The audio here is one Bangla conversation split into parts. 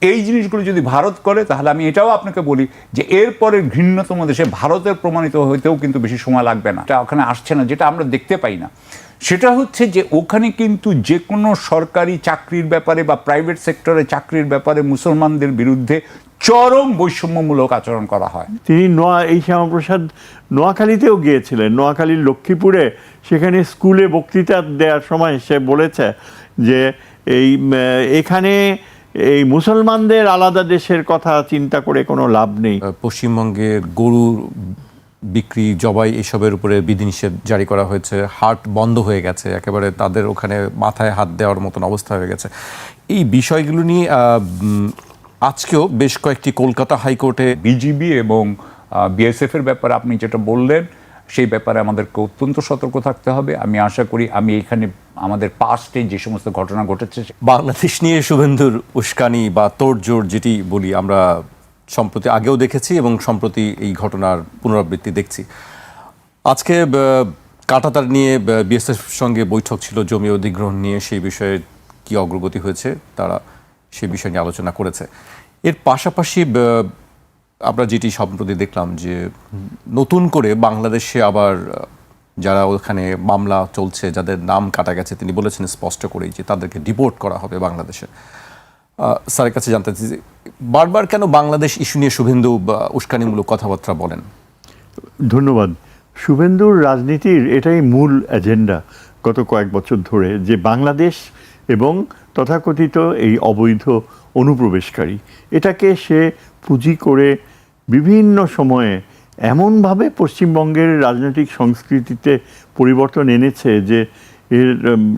এই জিনিসগুলো যদি ভারত করে তাহলে আমি এটাও আপনাকে বলি যে এরপরের ঘৃণ্যতম দেশে ভারতের প্রমাণিত হইতেও কিন্তু বেশি সময় লাগবে না। এটা ওখানে আসছে না, যেটা আমরা দেখতে পাই না, সেটা হচ্ছে যে ওখানে কিন্তু যে কোনো সরকারি চাকরির ব্যাপারে বা প্রাইভেট সেক্টরে চাকরির ব্যাপারে মুসলমানদের বিরুদ্ধে চরম বৈষম্যমূলক আচরণ করা হয়। তিনি এই শ্যামাপ্রসাদ নোয়াখালীতেও গিয়েছিলেন, নোয়াখালীর লক্ষ্মীপুরে, সেখানে স্কুলে বক্তৃতা দেওয়ার সময় সে বলেছে যে এখানে এই মুসলমানদের আলাদা দেশের কথা চিন্তা করে কোনো লাভ নেই। পশ্চিমবঙ্গে গরু বিক্রি, জবাই এসবের উপরে বিধিনিষেধ জারি করা হয়েছে, হাট বন্ধ হয়ে গেছে, একেবারে তাদের ওখানে মাথায় হাত দেওয়ার মতন অবস্থা হয়ে গেছে। এই বিষয়গুলো নিয়ে আজকেও বেশ কয়েকটি কলকাতা হাইকোর্টে বিজিবি এবং বিএসএফ এর ব্যাপারে আপনি যেটা বললেন সেই ব্যাপারে আমাদেরকে অত্যন্ত সতর্ক থাকতে হবে। আমি আশা করি আমি এখানে আমাদের পাস্টে যে সমস্ত ঘটনা ঘটেছে, বাংলাদেশ নিয়ে শুভেন্দুর উস্কানি বা তোড়জোড় যেটি বলি আমরা সম্প্রতি আগেও দেখেছি এবং সম্প্রতি এই ঘটনার পুনরাবৃত্তি দেখছি। আজকে কাঁটাতার নিয়ে বিএসএফ সঙ্গে বৈঠক ছিল জমি অধিগ্রহণ নিয়ে, সেই বিষয়ে কি অগ্রগতি হয়েছে তারা সেই বিষয় নিয়ে আলোচনা করেছে। এর পাশাপাশি আমরা যেটি সম্প্রতি দেখলাম যে নতুন করে বাংলাদেশে আবার যারা ওখানে মামলা চলছে, যাদের নাম কাটা গেছে, তিনি বলেছেন স্পষ্ট করেই যে তাদেরকে ডিপোর্ট করা হবে বাংলাদেশে। স্যারের কাছে জানতে চাই বারবার কেন বাংলাদেশ ইস্যু নিয়ে শুভেন্দু উস্কানিমূলক কথাবার্তা বলেন? ধন্যবাদ। শুভেন্দুর রাজনীতির এটাই মূল এজেন্ডা গত কয়েক বছর ধরে, যে বাংলাদেশ এবং তথাকথিত এই অবৈধ অনুপ্রবেশকারী, এটাকে সে পুঁজি করে বিভিন্ন সময়ে এমনভাবে পশ্চিমবঙ্গের রাজনৈতিক সংস্কৃতিতে পরিবর্তন এনেছে যে এর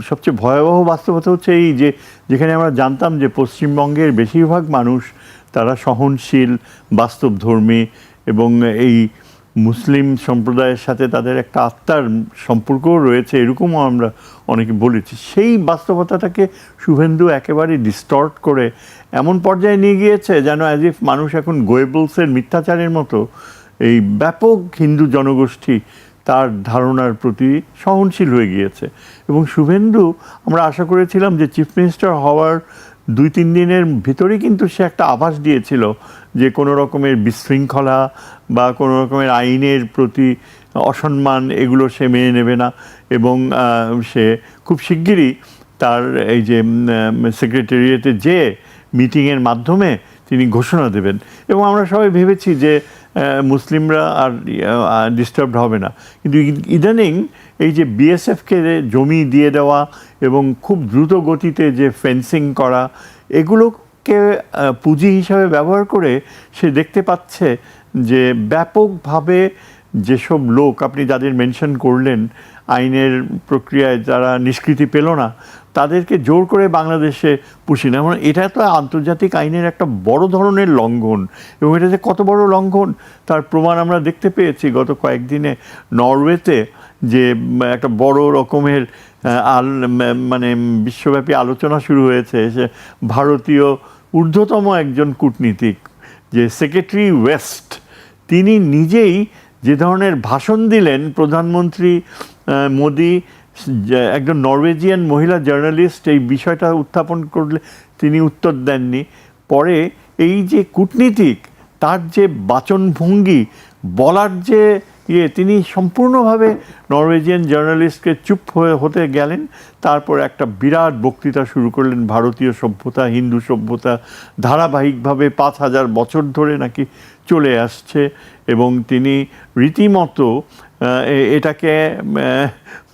সবচেয়ে ভয়াবহ বাস্তবতা হচ্ছে এই যে যেখানে আমরা জানতাম যে পশ্চিমবঙ্গের বেশিরভাগ মানুষ তারা সহনশীল, বাস্তবধর্মী এবং এই মুসলিম সম্প্রদায়ের সাথে তাদের একটা আত্মার সম্পর্কও রয়েছে, এরকমও আমরা অনেকে বলেছি, সেই বাস্তবতাটাকে শুভেন্দু একেবারে ডিস্টর্ট করে এমন পর্যায়ে নিয়ে গিয়েছে যেন অ্যাজ ইফ মানুষ এখন গোয়েবলসের মিথ্যাচারের মতো এই ব্যাপক হিন্দু জনগোষ্ঠী তার ধারণার প্রতি সহনশীল হয়ে গিয়েছে। এবং শুভেন্দু, আমরা আশা করেছিলাম যে চিফ মিনিস্টার হওয়ার 2-3 দিনের ভিতরেই কিন্তু সে একটা আভাস দিয়েছিল যে কোনো রকমের বিশৃঙ্খলা বা কোনো রকমের আইনের প্রতি অসম্মান এগুলো সে মেনে নেবে না, এবং সে খুব শিগগিরই তার এই যে সেক্রেটারিয়েটে যে মিটিংয়ের মাধ্যমে তিনি ঘোষণা দেবেন। এবং আমরা সবাই ভেবেছি যে মুসলিমরা আর ডিস্টার্বড হবে না, কিন্তু ইদানিং এই যে বিএসএফকে জমি দিয়ে দেওয়া এবং খুব দ্রুত গতিতে যে ফেন্সিং করা, এগুলোকে পুঁজি হিসাবে ব্যবহার করে সে দেখতে পাচ্ছে যে ব্যাপকভাবে যেসব লোক আপনি যাদের মেনশন করলেন আইনের প্রক্রিয়ায় যারা নিষ্কৃতি পেল না, তাদেরকে জোর করে বাংলাদেশে পুষিয়ে নেয়। এটা তো আন্তর্জাতিক আইনের একটা বড় ধরনের লঙ্ঘন, এবং এটা যে কত বড় লঙ্ঘন তার প্রমাণ আমরা দেখতে পেয়েছি গত কয়েকদিনে নরওয়েতে, যে একটা বড় রকমের মানে বিশ্বব্যাপী আলোচনা শুরু হয়েছে। সে ভারতীয় ঊর্ধ্বতম একজন কূটনীতিক, যে সেক্রেটারি ওয়েস্ট, তিনি নিজেই যে ধরনের ভাষণ দিলেন, প্রধানমন্ত্রী মোদি একজন নরওয়েজিয়ান মহিলা জার্নালিস্ট এই বিষয়টা উত্থাপন করলে তিনি উত্তর দেননি। পরে এই যে কূটনীতিক, তার যে বাচনভঙ্গি, বলার যে তিনি সম্পূর্ণভাবে নরওয়েজিয়ান জার্নালিস্টকে চুপ হতে গেলেন, তারপর একটা বিরাট বক্তৃতা শুরু করলেন ভারতীয় সভ্যতা, হিন্দু সভ্যতা ধারাবাহিকভাবে 5000 বছর ধরে নাকি চলে আসছে, এবং তিনি রীতিমতো এটাকে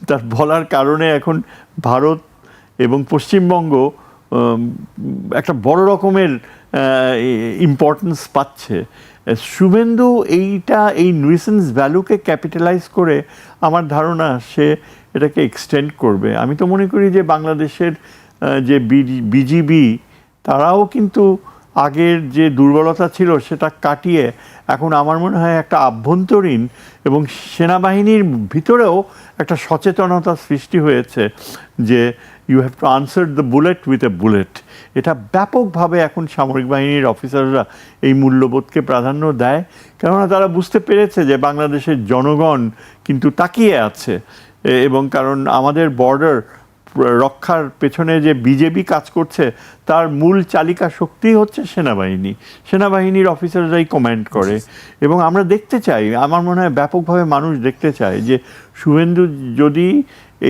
তার বলার কারণে এখন ভারত এবং পশ্চিমবঙ্গ একটা বড় রকমের ইম্পর্টেন্স পাচ্ছে। শুভেন্দু এই নুইসেন্স ভ্যালুকে ক্যাপিটালাইজ করে আমার ধারণা সে এটাকে এক্সটেন্ড করবে। আমি তো মনে করি যে বাংলাদেশের যে বিজিবি, তারাও কিন্তু আগের যে দুর্বলতা ছিল সেটা কাটিয়ে এখন আমার মনে হয় একটা আভ্যন্তরীণ এবং সেনাবাহিনীর ভিতরেও একটা সচেতনতা সৃষ্টি হয়েছে যে you have to answer the bullet with a bullet. এটা ব্যাপকভাবে এখন সামরিক বাহিনীর অফিসাররা এই মূল্যবোধকে প্রাধান্য দেয়, কেননা তারা বুঝতে পেরেছে যে বাংলাদেশের জনগণ কিন্তু তাকিয়ে আছে, এবং কারণ আমাদের বর্ডার রক্ষার পেছনে যে বিজেপি কাজ করছে তার মূল চালিকা শক্তি হচ্ছে সেনাবাহিনীর অফিসাররাই কমান্ড করে। এবং আমরা দেখতে চাই, আমার মনে হয় ব্যাপকভাবে মানুষ দেখতে চায় যে শুভেন্দু যদি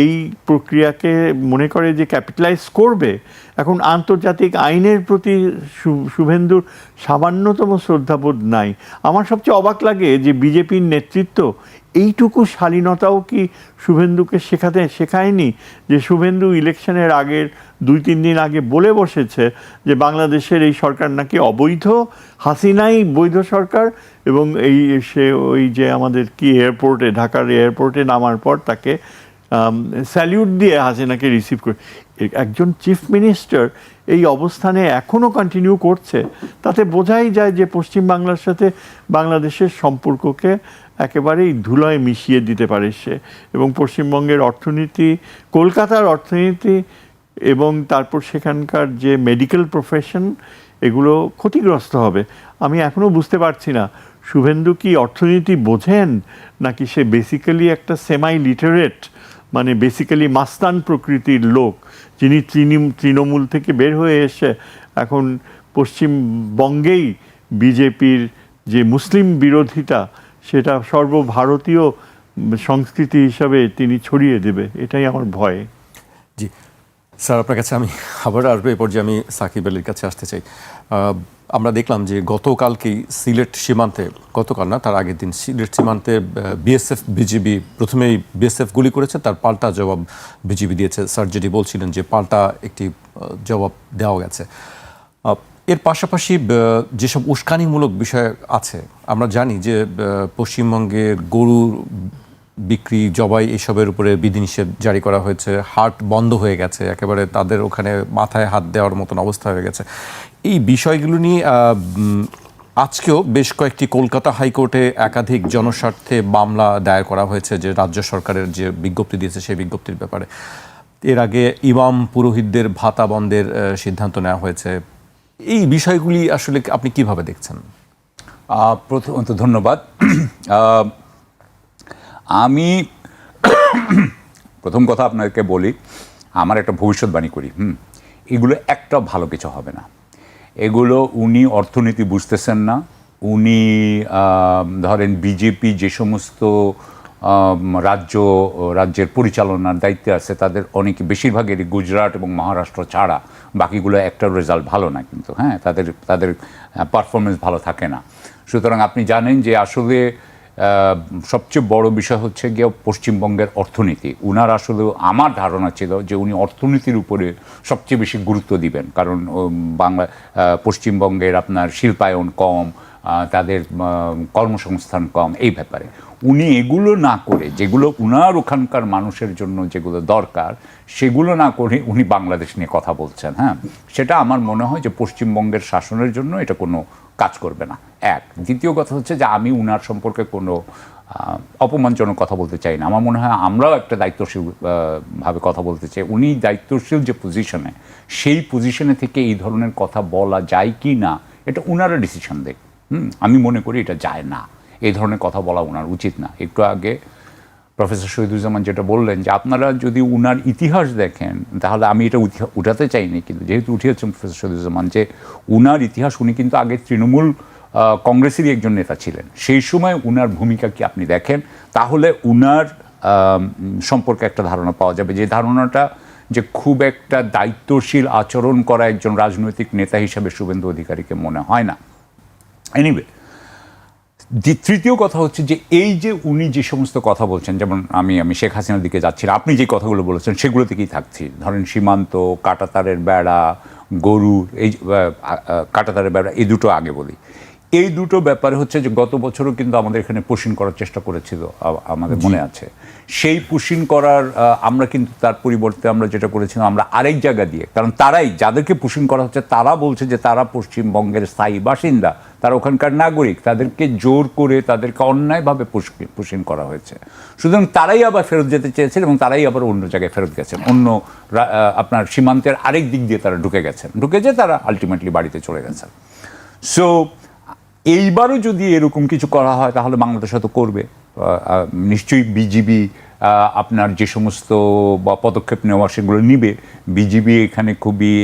এই প্রক্রিয়াকে মনে করে যে ক্যাপিটালাইজ করবে, এখন আন্তর্জাতিক আইনের প্রতি শুভেন্দুর সামান্যতম শ্রদ্ধাবোধ নাই। আমার সবচেয়ে অবাক লাগে যে বিজেপির নেতৃত্ব এইটুকু শালীনতাও কি শুভেন্দুকে শেখায়নি, যে শুভেন্দু ইলেকশনের আগের 2-3 দিন আগে বলে বসেছে যে বাংলাদেশের এই সরকার নাকি অবৈধ, হাসিনাই বৈধ সরকার, এবং সে ওই যে আমাদের কি এয়ারপোর্টে, ঢাকার এয়ারপোর্টে নামার পর তাকে স্যালিউট দিয়ে হাসিনাকে রিসিভ করে। একজন চিফ মিনিস্টার এই অবস্থানে এখনও কন্টিনিউ করছে, তাতে বোঝাই যায় যে পশ্চিমবাংলার সাথে বাংলাদেশের সম্পর্ককে একেবারেই ধুলোয় মিশিয়ে দিতে পারে সে। এবং পশ্চিমবঙ্গের অর্থনীতি, কলকাতার অর্থনীতি এবং তারপর সেখানকার যে মেডিকেল প্রফেশন, এগুলো ক্ষতিগ্রস্ত হবে। আমি এখনও বুঝতে পারছি না শুভেন্দু কি অর্থনীতি বোঝেন, নাকি সে বেসিক্যালি একটা সেমাই লিটারেট, মানে বেসিক্যালি মাস্তান প্রকৃতির লোক, যিনি তৃণমূল থেকে বের হয়ে এসে এখন পশ্চিমবঙ্গেই বিজেপির যে মুসলিম বিরোধিতা, সেটা সর্বভারতীয় সংস্কৃতি হিসাবে তিনি ছড়িয়ে দেবে, এটাই আমার ভয়। জি স্যার, আপনার কাছে আমি আবার আসবো। এ পর্যায়ে আমি সাকিব আলীর কাছে আসতে চাই। আমরা দেখলাম যে গতকালকেই সিলেট সীমান্তে, গতকাল না তার আগের দিন, সিলেট সীমান্তে বিএসএফ বিজিবি, প্রথমেই বিএসএফ গুলি করেছে, তার পাল্টা জবাব বিজিবি দিয়েছে। স্যার যেটি বলছিলেন যে পাল্টা একটি জবাব দেওয়া গেছে। এর পাশাপাশি যেসব উস্কানিমূলক বিষয় আছে, আমরা জানি যে পশ্চিমবঙ্গে গরুর বিক্রি, জবাই, এসবের উপরে বিধিনিষেধ জারি করা হয়েছে। হাট বন্ধ হয়ে গেছে, একেবারে তাদের ওখানে মাথায় হাত দেওয়ার মতন অবস্থা হয়ে গেছে। এই বিষয়গুলো নিয়ে আজকেও বেশ কয়েকটি কলকাতা হাইকোর্টে একাধিক জনস্বার্থে মামলা দায়ের করা হয়েছে, যে রাজ্য সরকারের যে বিজ্ঞপ্তি দিয়েছে সেই বিজ্ঞপ্তির ব্যাপারে। এর আগে ইমাম পুরোহিতদের ভাতা বন্ধের সিদ্ধান্ত নেওয়া হয়েছে। এই বিষয়গুলি আসলে আপনি কিভাবে দেখছেন? প্রথমত ধন্যবাদ। আমি প্রথম কথা আপনাকে বলি, আমার একটা ভবিষ্যৎবাণী করি, এগুলো একটা ভালো কিছু হবে না। এগুলো উনি অর্থনীতি বুঝতেছেন না। উনি ধরেন বিজেপি যে সমস্ত রাজ্যের পরিচালনার দায়িত্বে আছে, তাদের অনেক বেশিরভাগেরই গুজরাট এবং মহারাষ্ট্র ছাড়া বাকিগুলো একটা রেজাল্ট ভালো না, কিন্তু তাদের পারফরমেন্স ভালো থাকে না। সুতরাং আপনি জানেন যে আসলে সবচেয়ে বড় বিষয় হচ্ছে গিয়ে পশ্চিমবঙ্গের অর্থনীতি। উনার আসলে, আমার ধারণা ছিল যে উনি অর্থনীতির উপরে সবচেয়ে বেশি গুরুত্ব দিবেন, কারণ পশ্চিমবঙ্গের আপনার শিল্পায়ন কম, তাদের কর্মসংস্থান কম, এই ব্যাপারে উনি এগুলো না করে, যেগুলো উনার ওখানকার মানুষের জন্য যেগুলো দরকার সেগুলো না করে উনি বাংলাদেশ নিয়ে কথা বলছেন। সেটা আমার মনে হয় যে পশ্চিমবঙ্গের শাসনের জন্য এটা কোনো কাজ করবে না। এক, দ্বিতীয় কথা হচ্ছে যে আমি উনার সম্পর্কে কোনো অপমানজনক কথা বলতে চাই না। আমার মনে হয় আমরাও একটা দায়িত্বশীল ভাবে কথা বলতে চাই। উনি দায়িত্বশীল যে পজিশনে, সেই পজিশনে থেকে এই ধরনের কথা বলা যায় কি না, এটা উনারা ডিসিশন দেয়। আমি মনে করি এটা যায় না, এই ধরনের কথা বলা ওনার উচিত না। একটু আগে প্রফেসর শহীদুজ্জামান যেটা বললেন যে আপনারা যদি উনার ইতিহাস দেখেন, তাহলে আমি এটা উঠাতে চাইনি, কিন্তু যেহেতু উঠিয়েছেন প্রফেসর শহীদুজ্জামান, যে উনার ইতিহাস, উনি কিন্তু আগে তৃণমূল কংগ্রেসেরই একজন নেতা ছিলেন। সেই সময় উনার ভূমিকা কি আপনি দেখেন, তাহলে উনার সম্পর্কে একটা ধারণা পাওয়া যাবে, যে ধারণাটা যে খুব একটা দায়িত্বশীল আচরণ করা একজন রাজনৈতিক নেতা হিসেবে শুভেন্দু অধিকারীকে মনে হয় না। এনিওয়ে, তৃতীয় কথা হচ্ছে যে এই যে উনি যে সমস্ত কথা বলছেন, যেমন আমি শেখ হাসিনার দিকে যাচ্ছি না, আপনি যে কথাগুলো বলেছেন সেগুলো থেকেই থাকছি। ধরেন সীমান্ত, কাঁটাতারের বেড়া, গরু, এই কাঁটাতারের বেড়া, এই দুটো আগে বলি। এই দুটো ব্যাপারে হচ্ছে যে গত বছরও কিন্তু আমাদের এখানে পুশিং করার চেষ্টা করেছিল, আমাদের মনে আছে। সেই পুশিং করার আমরা কিন্তু তার পরিবর্তে আমরা যেটা করেছিলাম, আমরা আরেক জায়গা দিয়ে, কারণ তারাই, যাদেরকে পুশিং করা হচ্ছে তারা বলছে যে তারা পশ্চিমবঙ্গের স্থায়ী বাসিন্দা, তারা ওখানকার নাগরিক, তাদেরকে জোর করে তাদেরকে অন্যায়ভাবে পুশিং করা হয়েছে। সুতরাং তারাই আবার ফেরত যেতে চেয়েছেন এবং তারাই আবার অন্য জায়গায় ফেরত গেছেন, অন্য আপনার সীমান্তের আরেক দিক দিয়ে তারা ঢুকে যে তারা আলটিমেটলি বাড়িতে চলে গেছেন। সো এইবারও যদি এরকম কিছু করা হয়, তাহলে বাংলাদেশ হয়তো করবে। নিশ্চয়ই বিজিবি আপনার যে সমস্ত পদক্ষেপ নেওয়া সেগুলো নিবে, বিজিবি এখানে খুবই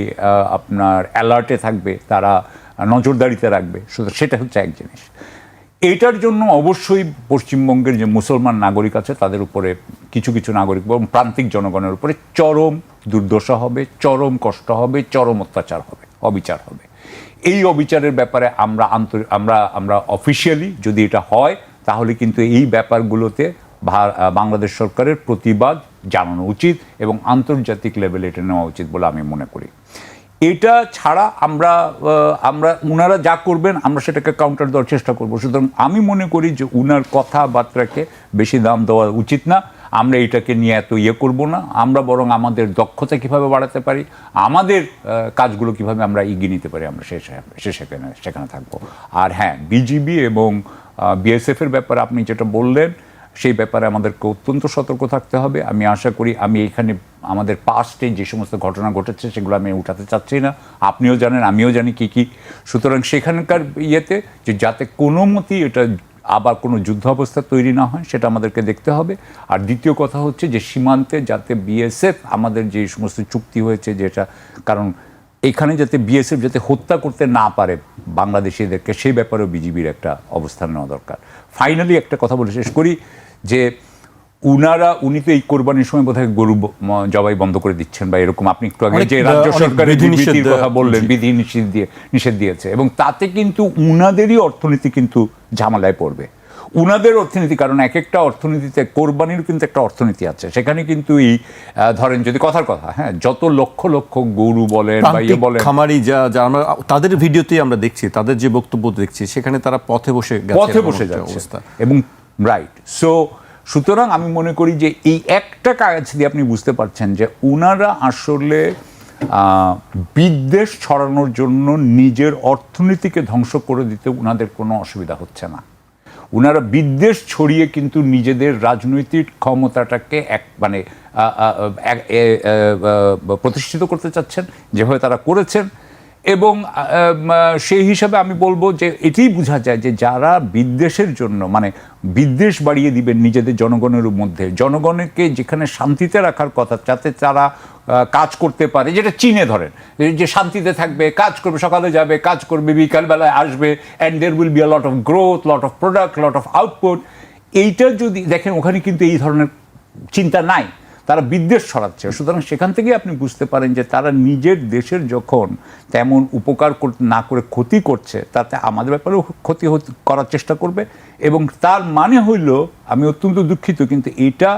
আপনার অ্যালার্টে থাকবে, তারা নজরদারিতে রাখবে। সেটা হচ্ছে এক জিনিস। এইটার জন্য অবশ্যই পশ্চিমবঙ্গের যে মুসলমান নাগরিক আছে তাদের উপরে, কিছু কিছু নাগরিক এবং প্রান্তিক জনগণের উপরে চরম দুর্দশা হবে, চরম কষ্ট হবে, চরম অত্যাচার হবে, অবিচার হবে। এই অবিচারের ব্যাপারে আমরা অফিসিয়ালি যদি এটা হয় তাহলে কিন্তু এই ব্যাপারগুলোতে বাংলাদেশ সরকারের প্রতিবাদ জানানো উচিত এবং আন্তর্জাতিক লেভেলে এটা নেওয়া উচিত বলে আমি মনে করি। এটা ছাড়া আমরা উনারা যা করবেন আমরা সেটাকে কাউন্টার দেওয়ার চেষ্টা করবো। সুতরাং আমি মনে করি যে উনার কথাবার্তাকে বেশি দাম দেওয়া উচিত না। আমরা এটাকে নিয়ে এত করব না, আমরা বরং আমাদের দক্ষতা কিভাবে বাড়াতে পারি, আমাদের কাজগুলো কিভাবে আমরা এগিয়ে নিতে পারি, আমরা সেখানে থাকবো। আর হ্যাঁ, বিজিবি এবং বিএসএফের ব্যাপারে আপনি যেটা বললেন সেই ব্যাপারে আমাদেরকে অত্যন্ত সতর্ক থাকতে হবে। আমি আশা করি, আমি এখানে আমাদের পাস্টে যে সমস্ত ঘটনা ঘটেছে সেগুলো আমি উঠাতে চাচ্ছি না, আপনিও জানেন আমিও জানি কি। সুতরাং সেখানকার যে যাতে কোনো মতেই এটা আবার কোনো যুদ্ধ অবস্থা তৈরি না হয় সেটা আমাদেরকে দেখতে হবে। আর দ্বিতীয় কথা হচ্ছে যে সীমান্তে যাতে বিএসএফ আমাদের যে সমস্ত চুক্তি হয়েছে, যেটা কারণ এখানে যাতে বিএসএফ যাতে হত্যা করতে না পারে বাংলাদেশিদেরকে, সেই ব্যাপারেও বিজিবির একটা অবস্থান নেওয়া দরকার। ফাইনালি একটা কথা বলে শেষ করি যে উনি তো এই কোরবানির সময় বোধহয় গরু জবাই বন্ধ করে দিচ্ছেন বা এরকম, আপনি একটু আগে যে রাজ্য সরকারের বিধির কথা বললেন, বিধি নিষেধ দিয়েছে, এবং তাতে কিন্তু উনাদেরই অর্থনীতি কিন্তু ঝামেলায় পড়বে, উনাদের অর্থনীতি। কারণ এক একটা অর্থনীতিতে কোরবানির কিন্তু একটা অর্থনীতি আছে, সেখানে কিন্তু এই ধরেন যদি কথার কথা, হ্যাঁ, যত লক্ষ লক্ষ গরু বলেন বা বলেন, খামারি যা আমরা তাদের ভিডিওতেই আমরা দেখছি, তাদের যে বক্তব্য দেখছি সেখানে তারা পথে বসে যাচ্ছে এবং রাইট। সুতরাং আমি মনে করি যে এই একটা কাজ দিয়ে আপনি বুঝতে পারছেন যে উনারা আসলে বিদ্বেষ ছড়ানোর জন্য নিজের অর্থনীতিকে ধ্বংস করে দিতে উনাদের কোনো অসুবিধা হচ্ছে না। উনারা বিদ্বেষ ছড়িয়ে কিন্তু নিজেদের রাজনৈতিক ক্ষমতাটাকে প্রতিষ্ঠিত করতে চাচ্ছেন, যেভাবে তারা করেছেন। এবং সেই হিসাবে আমি বলবো যে এটাই বোঝা যায় যে যারা বিদ্বেষের জন্য বিদ্বেষ বাড়িয়ে দিবেন নিজেদের জনগণের মধ্যে, জনগণকে যেখানে শান্তিতে রাখার কথা, যাতে তারা কাজ করতে পারে, যেটা চীনে ধরেন যে শান্তিতে থাকবে, কাজ করবে, সকালে যাবে, কাজ করবে, বিকালবেলায় আসবে, and there will be a lot of growth, lot of product, lot of output. এইটা যদি দেখেন, ওখানে কিন্তু এই ধরনের চিন্তা নাই, তারা বিদ্বেষ ছড়াচ্ছে। সুতরাং সেখান থেকেই আপনি বুঝতে পারেন যে তারা নিজের দেশের যখন তেমন উপকার না করে ক্ষতি করছে, তাতে আমাদের ব্যাপারেও ক্ষতি করার চেষ্টা করবে। এবং তার মানে হইল, আমি অত্যন্ত দুঃখিত, কিন্তু এটা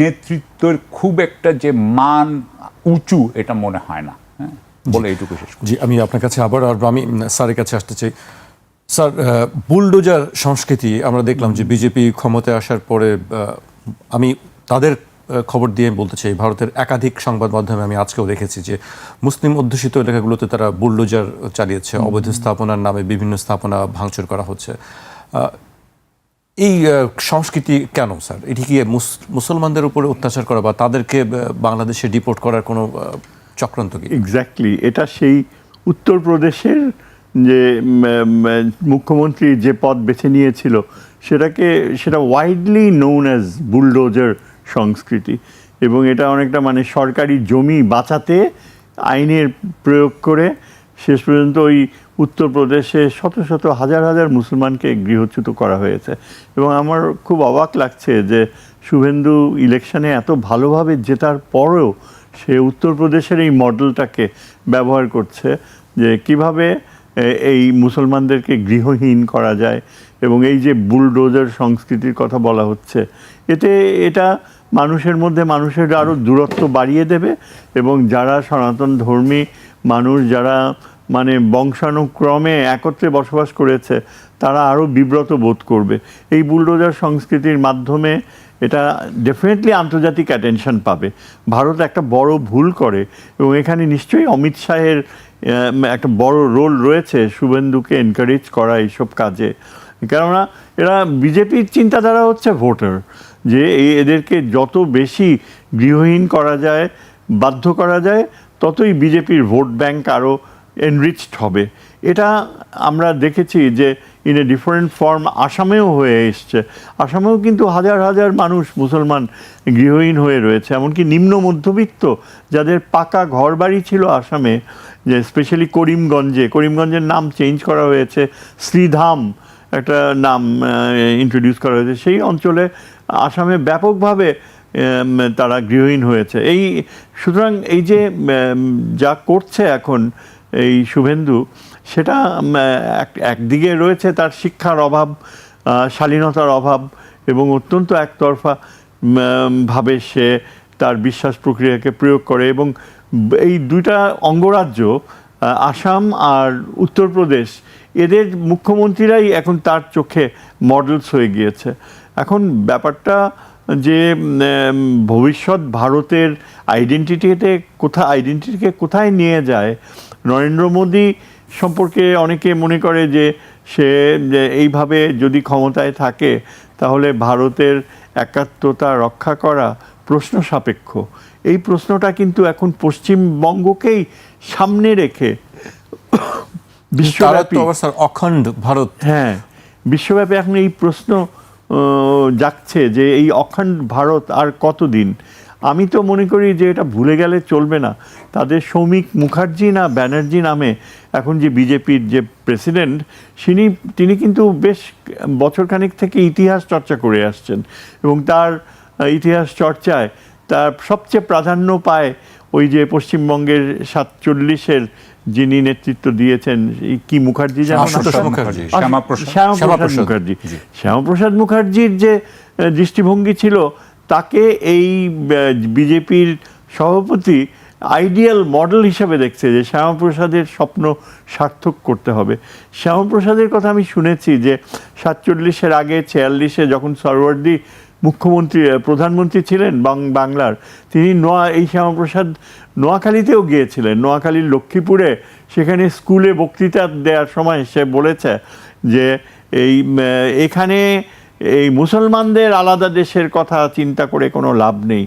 নেতৃত্বের খুব একটা যে মান উঁচু এটা মনে হয় না। হ্যাঁ, বলে এইটুকু শেষ করি। জি, আমি আপনার কাছে আবার আমি স্যারের কাছে আসতে চাই। স্যার, বুলডোজার সংস্কৃতি আমরা দেখলাম যে বিজেপি ক্ষমতায় আসার পরে, আমি তাদের খবর দিয়ে বলতে চাই, ভারতের একাধিক সংবাদ মাধ্যমে আমি আজকেও দেখেছি যে মুসলিম অধ্যুষিত এলাকাগুলোতে তারা বুলডোজার চালিয়েছে, অবৈধ স্থাপনার নামে বিভিন্ন স্থাপনা ভাঙচুর করা হচ্ছে। এই সংস্কৃতি কেন স্যার? এটি কি মুসলমানদের উপরে অত্যাচার করা বা তাদেরকে বাংলাদেশে ডিপোর্ট করার কোনো চক্রান্ত কি? এক্স্যাক্টলি, এটা সেই উত্তরপ্রদেশের যে মুখ্যমন্ত্রী যে পদ বেছে নিয়েছিল সেটা ওয়াইডলি নোন অ্যাজ বুলডোজার সংস্কৃতি। এবং এটা অনেকটা সরকারি জমি বাঁচাতে আইনের প্রয়োগ করে শেষ পর্যন্ত ওই উত্তরপ্রদেশে শত শত হাজার হাজার মুসলমানকে গৃহচ্যুত করা হয়েছে। এবং আমার খুব অবাক লাগছে যে শুভেন্দু ইলেকশনে এত ভালোভাবে জেতার পরেও সে উত্তরপ্রদেশের এই মডেলটাকে ব্যবহার করছে, যে কিভাবে এই মুসলমানদেরকে গৃহহীন করা যায়। এবং এই যে বুলডোজার সংস্কৃতির কথা বলা হচ্ছে, এটা মানুষের আরও দূরত্ব বাড়িয়ে দেবে। এবং যারা সনাতন ধর্মী মানুষ, যারা বংশানুক্রমে একত্রে বসবাস করেছে, তারা আরও বিব্রত বোধ করবে। এই বুলডোজার সংস্কৃতির মাধ্যমে এটা ডেফিনেটলি আন্তর্জাতিক অ্যাটেনশন পাবে। ভারত একটা বড় ভুল করে, এবং এখানে নিশ্চয়ই অমিত শাহের একটা বড় রোল রয়েছে শুভেন্দুকে এনকারেজ করা এইসব কাজে। কেননা এরা বিজেপির চিন্তাধারা হচ্ছে ভোটার, যে এদেরকে যত বেশি গৃহহীন করা যায়, বাধ্য করা যায়, ততই বিজেপির ভোট ব্যাংক আরও এনরিচড হবে। এটা আমরা দেখেছি যে ইন এ ডিফারেন্ট ফর্ম আসামেও হয়ে এসছে। আসামেও কিন্তু হাজার হাজার মানুষ মুসলমান গৃহহীন হয়ে রয়েছে, এমনকি নিম্ন মধ্যবিত্ত যাদের পাকা ঘর বাড়ি ছিল আসামে, যে স্পেশালি করিমগঞ্জের নাম চেঞ্জ করা হয়েছে, শ্রীধাম একটা নাম ইন্ট্রোডিউস করা হয়েছে, সেই অঞ্চলে আসামে ব্যাপকভাবে তারা গৃহহীন হয়েছে। সুতরাং এই যে যা করছে এখন এই শুভেন্দু, সেটা একদিকে রয়েছে তার শিক্ষার অভাব, শালীনতার অভাব, এবং অত্যন্ত একতরফা ভাবে সে তার বিশ্বাস প্রক্রিয়াকে প্রয়োগ করে। এবং এই দুইটা অঙ্গরাজ্য আসাম আর উত্তরপ্রদেশ, এদের মুখ্যমন্ত্রীরাই এখন তার চোখে মডেলস হয়ে গিয়েছে। এখন ব্যাপারটা যে ভবিষ্যৎ ভারতের আইডেন্টিটিকে কোথায় নিয়ে যায়। নরেন্দ্র মোদী সম্পর্কে অনেকে মনে করে যে সে এইভাবে যদি ক্ষমতায় থাকে তাহলে ভারতের একাত্মতা রক্ষা করা প্রশ্ন সাপেক্ষ। এই প্রশ্নটা কিন্তু এখন পশ্চিমবঙ্গকেই সামনে রেখে বিশ্বব্যাপী অখণ্ড ভারত, হ্যাঁ, বিশ্বব্যাপী এখন এই প্রশ্ন জাগছে যে এই অখণ্ড ভারত আর কতদিন। আমি তো মনে করি যে এটা ভুলে গেলে চলবে না। তাদের সৌমিক মুখার্জি না ব্যানার্জি নামে এখন যে বিজেপির যে প্রেসিডেন্ট, তিনি কিন্তু বেশ বছরখানেক থেকে ইতিহাস চর্চা করে আসছেন, এবং তার ইতিহাস চর্চায় তার সবচেয়ে প্রাধান্য পায় ওই যে পশ্চিমবঙ্গের 47-এর যিনি নেতৃত্ব দিয়েছেন, কি মুখার্জি যেমন, শ্যামাপ্রসাদ মুখার্জির যে দৃষ্টিভঙ্গি ছিল, তাকে এই বিজেপির সভাপতি আইডিয়াল মডেল হিসেবে দেখছে, যে শ্যামাপ্রসাদের স্বপ্ন সার্থক করতে হবে। শ্যামাপ্রসাদের কথা আমি শুনেছি যে 47-এর আগে 46-এ যখন সরওয়ার্দী প্রধানমন্ত্রী ছিলেন বাংলার, তিনি এই শ্যামাপ্রসাদ নোয়াখালীতেও গিয়েছিলেন, নোয়াখালীর লক্ষ্মীপুরে। সেখানে স্কুলে বক্তৃতা দেওয়ার সময় সে বলেছে যে এখানে এই মুসলমানদের আলাদা দেশের কথা চিন্তা করে কোনো লাভ নেই।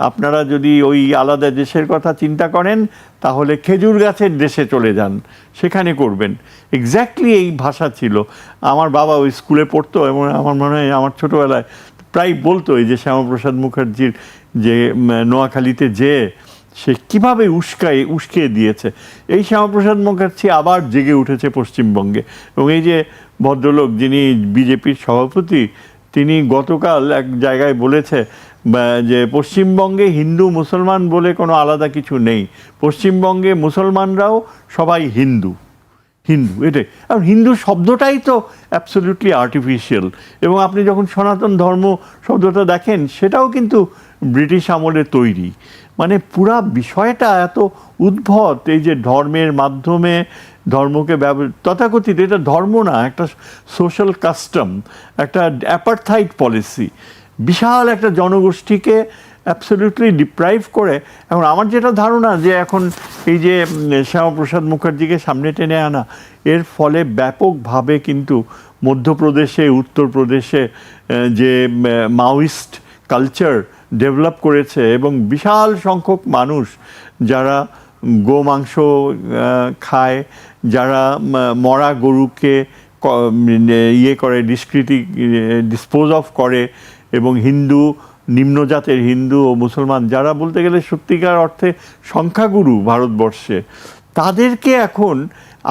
আপনারা যদি ওই আলাদা দেশের কথা চিন্তা করেন তাহলে খেজুর গাছের দেশে চলে যান, সেখানে করবেন। এক্স্যাক্টলি এই ভাষা ছিল। আমার বাবা ওই স্কুলে পড়তো, এবং আমার মনে হয় আমার ছোটোবেলায় প্রায় বলতো এই যে শ্যামাপ্রসাদ মুখার্জির যে নোয়াখালীতে যে সে কীভাবে উস্কিয়ে দিয়েছে। এই শ্যামাপ্রসাদ মুখার্জি আবার জেগে উঠেছে পশ্চিমবঙ্গে। এবং এই যে ভদ্রলোক যিনি বিজেপির সভাপতি, তিনি গতকাল এক জায়গায় বলেছে যে পশ্চিমবঙ্গে হিন্দু মুসলমান বলে কোনো আলাদা কিছু নেই, পশ্চিমবঙ্গে মুসলমানরাও সবাই হিন্দু। এটাই। আর হিন্দু শব্দটাই তো অ্যাবসলিউটলি আর্টিফিশিয়াল। এবং আপনি যখন সনাতন ধর্ম শব্দটা দেখেন, সেটাও কিন্তু ব্রিটিশ আমলে তৈরি। মানে পুরা বিষয়টা এত উদ্ভট। এই যে ধর্মের মাধ্যমে ধর্মকে তথাকথিত, এটা ধর্ম না, একটা সোশ্যাল কাস্টম, একটা অ্যাপারথাইড পলিসি, বিশাল একটা জনগোষ্ঠীকে অ্যাবসলিউটলি ডিপ্রাইভ করে। এখন আমার যেটা ধারণা যে এখন এই যে শ্যামাপ্রসাদ মুখার্জিকে সামনে টেনে আনা, এর ফলে ব্যাপকভাবে কিন্তু মধ্যপ্রদেশে, উত্তরপ্রদেশে যে মাওয়িস্ট কালচার ডেভেলপ করেছে, এবং বিশাল সংখ্যক মানুষ যারা গোমাংস খায়, যারা মরা গরুকে ডিসপোজ অফ করে, এবং নিম্নজাতের হিন্দু ও মুসলমান যারা বলতে গেলে সত্যিকার অর্থে সংখ্যাগুরু ভারতবর্ষে, তাদেরকে এখন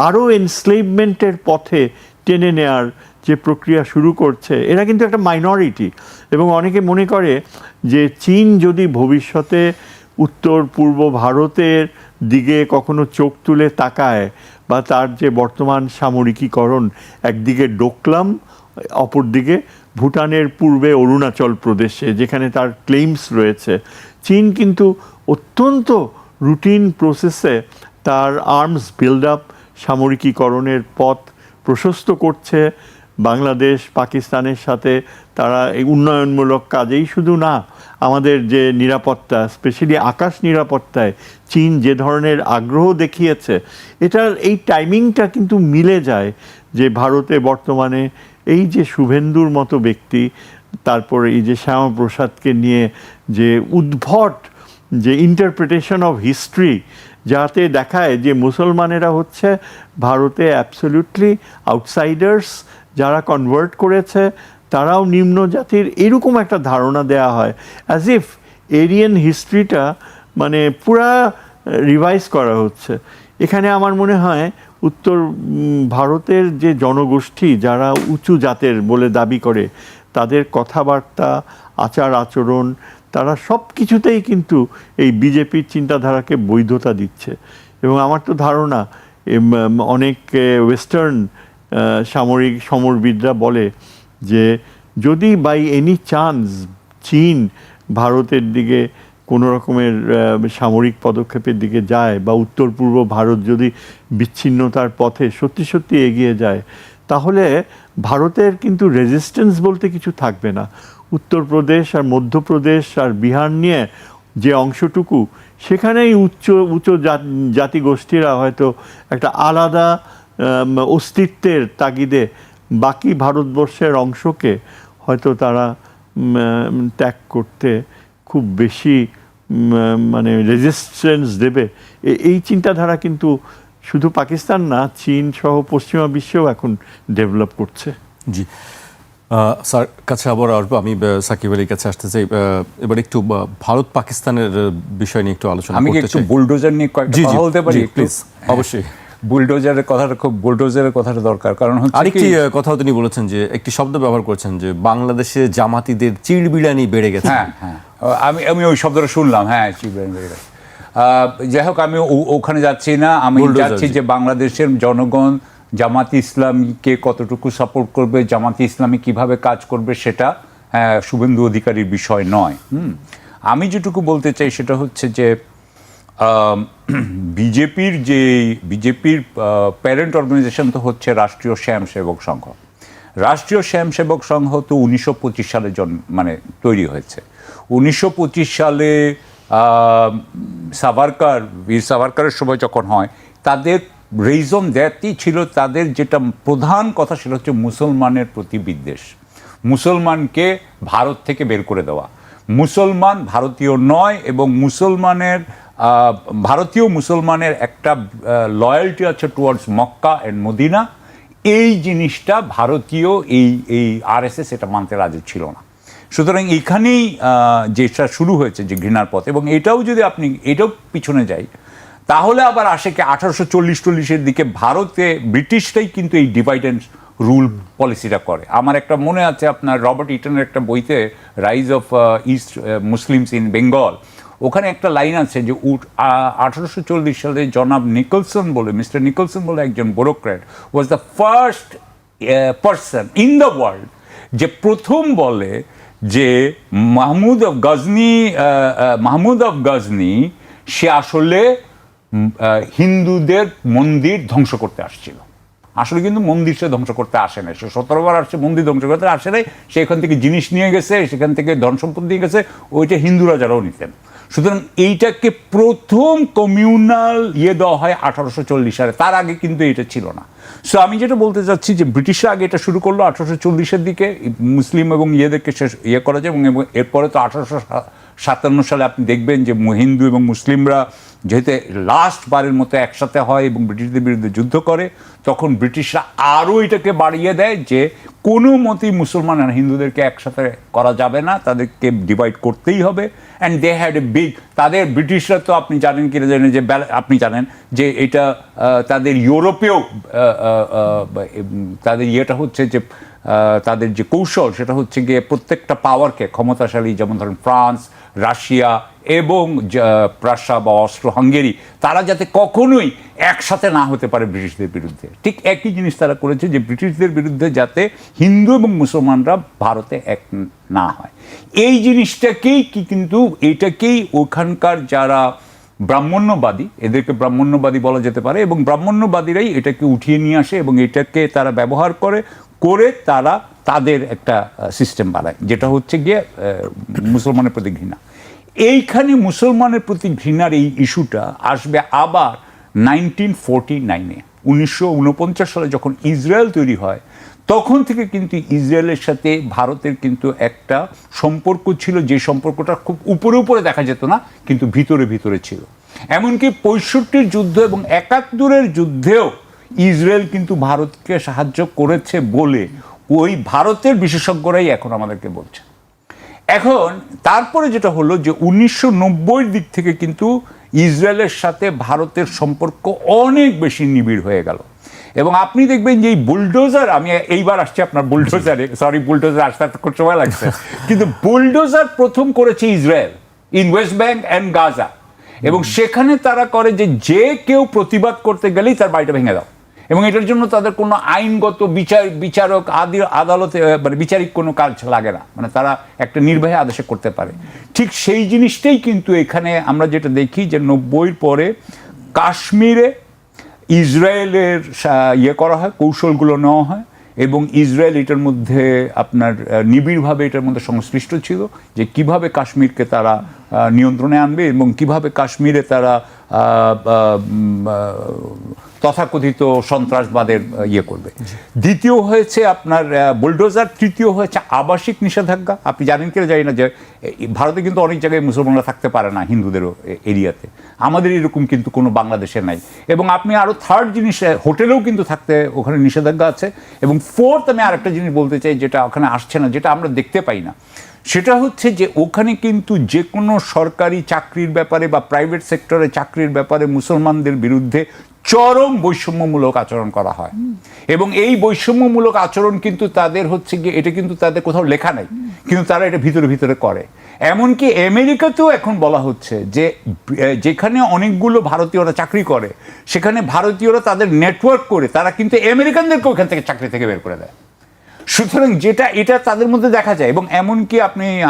আরও এনস্লেভমেন্টের পথে টেনে নেয়ার যে প্রক্রিয়া শুরু করছে, এরা কিন্তু একটা মাইনরিটি। এবং অনেকে মনে করে যে চীন যদি ভবিষ্যতে উত্তর পূর্ব ভারতের দিকে কখনো চোখ তুলে তাকায়, বা তার যে বর্তমান সামরিকীকরণ, একদিকে ডোকলাম, অপরদিকে ভুটানের পূর্বে অরুণাচল প্রদেশে যেখানে তার ক্লেইমস রয়েছে, চীন কিন্তু অত্যন্ত রুটিন প্রসেসে তার আর্মস বিল্ড আপ, সামরিকীকরণের পথ প্রশস্ত করছে। বাংলাদেশ পাকিস্তানের সাথে তারা এই উন্নয়নমূলক কাজেই শুধু না, আমাদের যে নিরাপত্তা, স্পেশালি আকাশ নিরাপত্তায় চীন যে ধরনের আগ্রহ দেখিয়েছে, এই টাইমিংটা কিন্তু মিলে যায় যে ভারতে বর্তমানে এই যে শুভেন্দুর মতো ব্যক্তি, তারপরে এই যে শ্যামাপ্রসাদকে নিয়ে যে উদ্ভট যে ইন্টারপ্রিটেশন অফ হিস্ট্রি যাতে দেখায় যে মুসলমানেরা হচ্ছে ভারতে অ্যাবসলিউটলি আউটসাইডার্স, যারা কনভার্ট করেছে তারাও নিম্ন জাতির, এরকম একটা ধারণা দেয়া হয়, অ্যাজ ইফ এরিয়ান হিস্ট্রিটা মানে পুরা রিভাইজ করা হচ্ছে। এখানে আমার মনে হয় উত্তর ভারতের যে জনগোষ্ঠী যারা উঁচু জাতের বলে দাবি করে, তাদের কথাবার্তা, আচার আচরণ, তারা সব কিছুতেই কিন্তু এই বিজেপির চিন্তাধারাকে বৈধতা দিচ্ছে। এবং আমার তো ধারণা অনেক ওয়েস্টার্ন সমরবিদরা বলে যে যদি বাই এনি চান্স চীন ভারতের দিকে কোনো রকমের সামরিক পদক্ষেপের দিকে যায়, বা উত্তর পূর্ব ভারত যদি বিচ্ছিন্নতার পথে সত্যি সত্যি এগিয়ে যায়, তাহলে ভারতের কিন্তু রেজিস্ট্যান্স বলতে কিছু থাকবে না। উত্তরপ্রদেশ আর মধ্যপ্রদেশ আর বিহার নিয়ে যে অংশটুকু, সেখানেই উচ্চ জাতিগোষ্ঠীরা হয়তো একটা আলাদা অস্তিত্বের তাগিদে বাকি ভারতবর্ষের অংশকে হয়তো তারা ত্যাগ করতে খুব বেশি মানে রেজিস্ট্যান্স দেবে। এই চিন্তাধারা কিন্তু শুধু পাকিস্তান না, চীন সহ পশ্চিমা বিশ্বেও এখন ডেভেলপ করছে। জি স্যার, কাছে আবার আসবো। আমি সাকিব আলীর কাছে আসতে চাই। এবার একটু ভারত পাকিস্তানের বিষয় নিয়ে একটু আলোচনা আমি করতে একটু চাই। বুলডোজার নিয়ে কয়েকটা কথা বলতে পারি প্লিজ? অবশ্যই। বুলডোজারের কথাটা দরকার, কারণ হচ্ছে আরেকটি কথাও তিনি বলেছেন যে একটি শব্দ ব্যবহার করেছেন যে বাংলাদেশে জামাতিদের চিড়বিড়ানি বেড়ে গেছে। হ্যাঁ হ্যাঁ, আমি ওই শব্দটা শুনলাম, হ্যাঁ চিড়বিড়ানি বেড়ে গেছে। যাই হোক, আমি ওখানে যাচ্ছি না। আমি যাচ্ছি যে বাংলাদেশের জনগণ জামাতি ইসলামীকে কতটুকু সাপোর্ট করবে, জামাতি ইসলামী কিভাবে কাজ করবে, সেটা শুভেন্দু অধিকারীর বিষয় নয়। আমি যেটুকু বলতে চাই সেটা হচ্ছে যে বিজেপির প্যারেন্ট অর্গানাইজেশন তো হচ্ছে রাষ্ট্রীয় স্বয়ংসেবক সংঘ। রাষ্ট্রীয় স্বয়ংসেবক সংঘ তো 1925 সালে মানে তৈরি হয়েছে। 1925 সালে বীর সাভারকারের সময় যখন হয়, তাদের রিজন দ্যাটই ছিল, তাদের যেটা প্রধান কথা সেটা হচ্ছে মুসলমানের প্রতি বিদ্বেষ, মুসলমানকে ভারত থেকে বের করে দেওয়া। মুসলমান ভারতীয় নয়, এবং ভারতীয় মুসলমানের একটা লয়্যালটি আছে টুয়ার্ডস মক্কা অ্যান্ড মদিনা। এই জিনিসটা ভারতীয় এই আরএসএস এটা মানতে রাজি ছিল না। সুতরাং এখানেই যেটা শুরু হয়েছে যে ঘৃণার পথ। এবং এটাও যদি আপনি এটাও পিছনে যাই, তাহলে আবার আসে কি 1840-40-এর দিকে ভারতে ব্রিটিশরাই কিন্তু এই ডিভাইড অ্যান্ড রুল পলিসিটা করে। আমার একটা মনে আছে, আপনার রবার্ট ইটনের একটা বইতে rise of east Muslims in Bengal, ওখানে একটা লাইন আছে যে 1840 সালে জনাব মিস্টার নিকলসন বলে একজন bureaucrat was the first person in the world যে প্রথম বলে যে মাহমুদ অফ গজনি সে আসলে হিন্দুদের মন্দির ধ্বংস করতে আসছিল। আসলে কিন্তু মন্দির সে ধ্বংস করতে আসে না, সে 17 বার আসছে, মন্দির ধ্বংস করতে আসে নাই। সে এখান থেকে জিনিস নিয়ে গেছে, সেখান থেকে ধন সম্পদ নিয়ে গেছে, ওইটা হিন্দুরা যারাও নিতেন। সুতরাং এইটাকে প্রথম কমিউনাল দেওয়া হয় 1840 সালে, তার আগে কিন্তু এটা ছিল না। সো আমি যেটা বলতে চাচ্ছি যে ব্রিটিশরা আগে এটা শুরু করলো 1840-এর দিকে, মুসলিম এবং ইয়েদেরকে করা যায়, এবং এরপরে তো 1857 সালে আপনি দেখবেন যে হিন্দু এবং মুসলিমরা যেহেতু লাস্ট বারের মতো একসাথে হয় এবং ব্রিটিশদের বিরুদ্ধে যুদ্ধ করে, তখন ব্রিটিশরা আরও এটাকে বাড়িয়ে দেয় যে কোনো মতেই মুসলমান আর হিন্দুদেরকে একসাথে করা যাবে না, তাদেরকে ডিভাইড করতেই হবে। And they had a big, তাদের ব্রিটিশরা তো আপনি জানেন কি জানেন যে আপনি জানেন যে এটা তাদের ইউরোপেও তাদের ইয়েটা হচ্ছে যে তাদের যে কৌশল সেটা হচ্ছে গিয়ে প্রত্যেকটা পাওয়ারকে ক্ষমতাশালী, যেমন ধরেন ফ্রান্স, রাশিয়া এবং প্রাশা বা অস্ট্রো হাঙ্গেরি, তারা যাতে কখনোই একসাথে না হতে পারে ব্রিটিশদের বিরুদ্ধে। ঠিক একই জিনিস তারা করেছে যে ব্রিটিশদের বিরুদ্ধে যাতে হিন্দু এবং মুসলমানরা ভারতে এক না হয়। এই জিনিসটাকেই কিন্তু এইটাকেই ওখানকার যারা ব্রাহ্মণ্যবাদী, এদেরকে ব্রাহ্মণ্যবাদী বলা যেতে পারে, এবং ব্রাহ্মণ্যবাদীরাই এটাকে উঠিয়ে নিয়ে আসে এবং এটাকে তারা ব্যবহার করে তারা তাদের একটা সিস্টেম বানায়, যেটা হচ্ছে গিয়ে মুসলমানের প্রতি ঘৃণা। এইখানে মুসলমানের প্রতি ঘৃণার এই ইস্যুটা আসবে আবার 1949-এ। 1949 সালে যখন ইসরায়েল তৈরি হয়, তখন থেকে কিন্তু ইসরায়েলের সাথে ভারতের কিন্তু একটা সম্পর্ক ছিল, যে সম্পর্কটা খুব উপরে উপরে দেখা যেত না, কিন্তু ভিতরে ভিতরে ছিল। এমনকি 65 যুদ্ধ এবং 71 যুদ্ধেও ইসরায়েল কিন্তু ভারতকে সাহায্য করেছে বলে ওই ভারতের বিশেষজ্ঞরাই এখন আমাদেরকে বলছে। এখন তারপরে যেটা হলো যে 1990 দিক থেকে কিন্তু ইসরায়েলের সাথে ভারতের সম্পর্ক অনেক বেশি নিবিড় হয়ে গেল। এবং আপনি দেখবেন যে এই বুলডোজার, আমি এইবার আসছি আপনার বুলডোজারে, সরি বুলডোজার আসতে খুব সময় লাগছে, কিন্তু বুলডোজার প্রথম করেছে Israel in West bank and Gaza. এবং সেখানে তারা করে যে কেউ প্রতিবাদ করতে গেলেই তার বাড়িটা ভেঙে দাও, এবং এটার জন্য তাদের কোনো আইনগত বিচারক আদালতে মানে বিচারিক কোনো কাজ লাগে না, মানে তারা একটা নির্বাহী আদেশে করতে পারে। ঠিক সেই জিনিসটাই কিন্তু এখানে আমরা যেটা দেখি যে 90-র পরে কাশ্মীরে ইসরায়েলের ইয়ে করা হয়, কৌশলগুলো নেওয়া হয়, এবং ইসরায়েল এটার মধ্যে আপনার নিবিড়ভাবে এটার মধ্যে সংশ্লিষ্ট ছিল যে কিভাবে কাশ্মীরকে তারা নিয়ন্ত্রণে আনবে এবং কিভাবে কাশ্মীরে তারা তথাকথিত সন্ত্রাসবাদের ইয়ে করবে। দ্বিতীয় হয়েছে আপনার বুলডোজার, তৃতীয় হয়েছে আবাসিক নিষেধাজ্ঞা। আপনি জানেন কিনা জানি না যে ভারতে কিন্তু অনেক জায়গায় মুসলমানরা থাকতে পারে না হিন্দুদেরও এরিয়াতে, আমাদের এরকম কিন্তু কোনো বাংলাদেশে নাই। এবং আপনি আরও থার্ড জিনিস, হোটেলেও কিন্তু থাকতে ওখানে নিষেধাজ্ঞা আছে। এবং ফোর্থ আমি আরেকটা জিনিস বলতে চাই যেটা ওখানে আসছে না, যেটা আমরা দেখতে পাই না, সেটা হচ্ছে যে ওখানে কিন্তু যে কোনো সরকারি চাকরির ব্যাপারে বা প্রাইভেট সেক্টরে চাকরির ব্যাপারে মুসলমানদের বিরুদ্ধে চরম বৈষম্যমূলক আচরণ করা হয়। এবং এই বৈষম্যমূলক আচরণ কিন্তু তাদের হচ্ছে গিয়ে এটা কিন্তু তাদের কোথাও লেখা নাই, কিন্তু তারা এটা ভিতরে ভিতরে করে। এমনকি আমেরিকাতেও এখন বলা হচ্ছে যে যেখানে অনেকগুলো ভারতীয়রা চাকরি করে সেখানে ভারতীয়রা তাদের নেটওয়ার্ক করে তারা কিন্তু আমেরিকানদেরকে ওখান থেকে চাকরি থেকে বের করে দেয়। সুতরাং এটা তাদের মধ্যে দেখা যায়। এবং এমনকি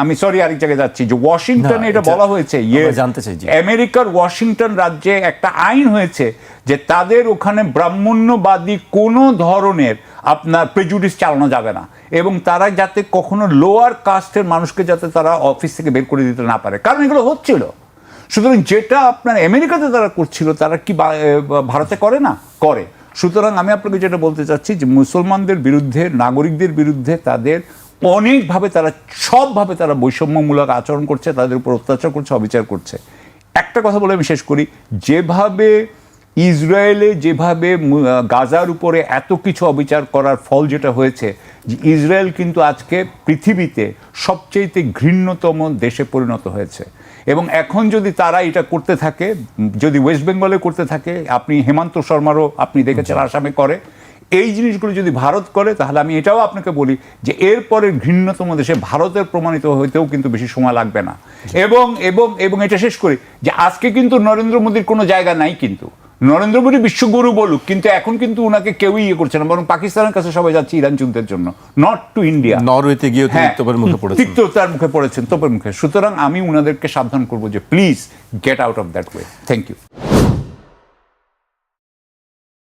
আমি সরি আরেক জায়গায় যাচ্ছি, যে ওয়াশিংটনে এটা বলা হয়েছে, জানতে চাই আমেরিকার ওয়াশিংটন রাজ্যে একটা আইন হয়েছে যে তাদের ওখানে ব্রাহ্মণ্যবাদী কোনো ধরনের আপনার প্রেজুডিস চালানো যাবে না, এবং তারা যাতে কখনো লোয়ার কাস্টের মানুষকে যাতে তারা অফিস থেকে বের করে দিতে না পারে, কারণ এগুলো হচ্ছিল। সুতরাং যেটা আপনার আমেরিকাতে তারা করছিল তারা কি ভারতে করে না? করে। সুতরাং আমি আপনাকে যেটা বলতে চাচ্ছি যে মুসলমানদের বিরুদ্ধে, নাগরিকদের বিরুদ্ধে তাদের অনেকভাবে তারা সবভাবে তারা বৈষম্যমূলক আচরণ করছে, তাদের উপর অত্যাচার করছে, অবিচার করছে। একটা কথা বলে আমি শেষ করি, যেভাবে ইসরায়েলে যেভাবে গাজার উপরে এত কিছু অবিচার করার ফল যেটা হয়েছে, যে ইসরায়েল কিন্তু আজকে পৃথিবীতে সবচেয়ে ঘৃণ্যতম দেশে পরিণত হয়েছে। এবং এখন যদি তারা এটা করতে থাকে, যদি ওয়েস্ট বেঙ্গলে করতে থাকে, আপনি হেমন্ত শর্মারও আপনি দেখেছেন আসামে করে, এই জিনিসগুলো যদি ভারত করে, তাহলে আমি এটাও আপনাকে বলি যে এরপরে ঘৃণ্যতম দেশে ভারতের প্রমাণিত হইতেও কিন্তু বেশি সময় লাগবে না। এবং এবং এবং এটা শেষ করি যে আজকে কিন্তু নরেন্দ্র মোদীর কোনো জায়গা নাই, কিন্তু নরেন্দ্র মোদী বিশ্বগুরু বলুক, কিন্তু এখন কিন্তু ওনাকে কেউই ইয়ে করছে না, বরং পাকিস্তানের কাছে সবাই যাচ্ছে ইরান যুদ্ধের জন্য, নট টু ইন্ডিয়া। নরওয়েতে গিয়ে তিক্ততার মুখে পড়েছেন, তিক্ততার মুখে পড়েছেন, তোপের মুখে। সুতরাং আমি ওনাদেরকে সাবধান করবো যে please get out of that way. Thank you.